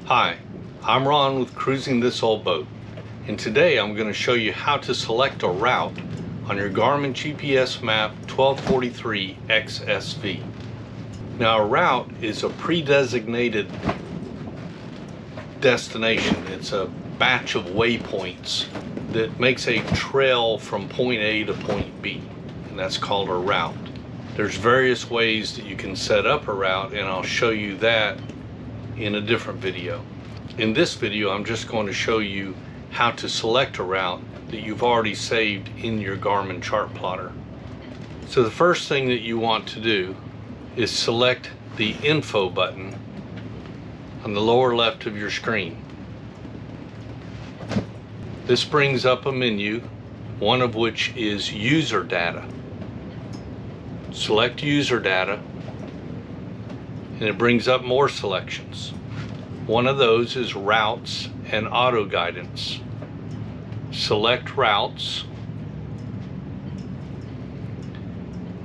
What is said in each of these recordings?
Hi, I'm Ron with Cruising This Old Boat, and today I'm going to show you how to select a route on your Garmin GPSMap 1243 XSV. Now, a route is a pre-designated destination. It's a batch of waypoints that makes a trail from point A to point B, and that's called a route. There's various ways that you can set up a route, and I'll show you that in a different video. In this video, I'm just going to show you how to select a route that you've already saved in your Garmin chart plotter. So the first thing that you want to do is select the info button on the lower left of your screen. This brings up a menu, one of which is user data. Select user data, and it brings up more selections. One of those is routes and auto guidance. Select routes,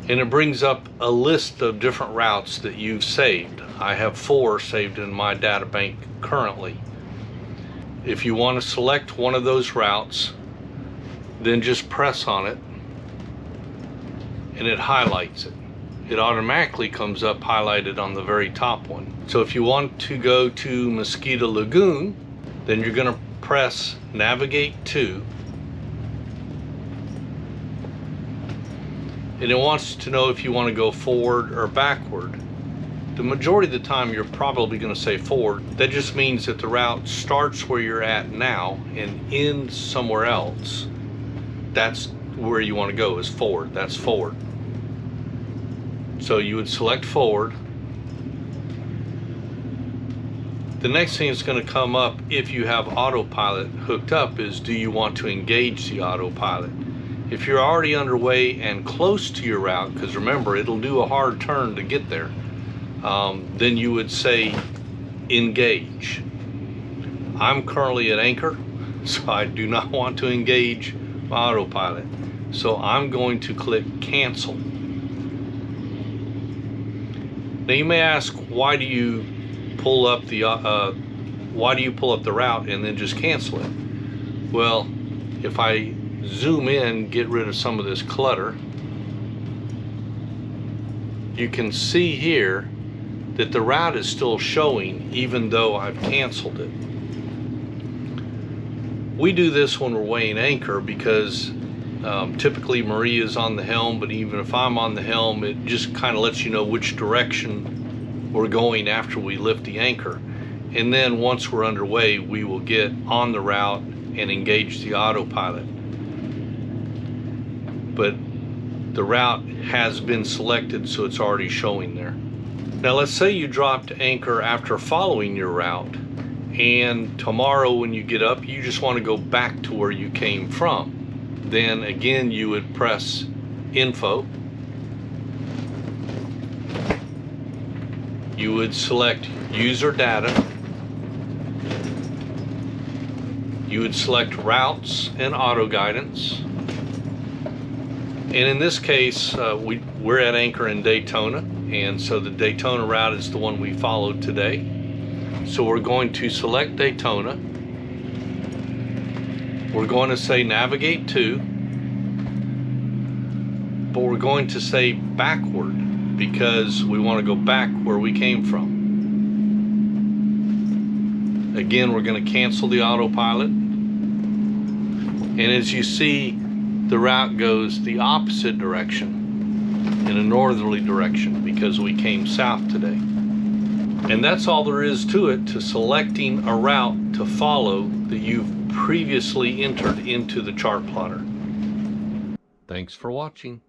and it brings up a list of different routes that you've saved. I have 4 saved in my data bank currently. If you want to select one of those routes, then just press on it and it highlights it. It automatically comes up highlighted on the very top one. So if you want to go to Mosquito Lagoon, then you're going to press navigate to, and it wants to know if you want to go forward or backward. The majority of the time you're probably going to say forward. That just means that the route starts where you're at now and ends somewhere else. That's where you want to go, is forward. That's forward. So you would select forward. The next thing that's going to come up if you have autopilot hooked up is, do you want to engage the autopilot? If you're already underway and close to your route, because remember, it'll do a hard turn to get there, then you would say engage. I'm currently at anchor, so I do not want to engage my autopilot. So I'm going to click cancel. Now you may ask, why do you pull up the route and then just cancel it? Well, if I zoom in, get rid of some of this clutter, you can see here that the route is still showing even though I've canceled it. We do this when we're weighing anchor because typically Maria's on the helm, but even if I'm on the helm, it just kind of lets you know which direction we're going after we lift the anchor. And then once we're underway, we will get on the route and engage the autopilot. But the route has been selected, so it's already showing there. Now let's say you dropped anchor after following your route, and tomorrow when you get up, you just want to go back to where you came from. Then again, you would press info. You would select user data. You would select routes and auto guidance. And in this case, we're at anchor in Daytona, and so the Daytona route is the one we followed today. So we're going to select Daytona. We're going to say navigate to, but we're going to say backward because we want to go back where we came from. Again, we're going to cancel the autopilot. And as you see, the route goes the opposite direction, in a northerly direction, because we came south today. And that's all there is to it, to selecting a route to follow that you've previously entered into the chart plotter. Thanks for watching.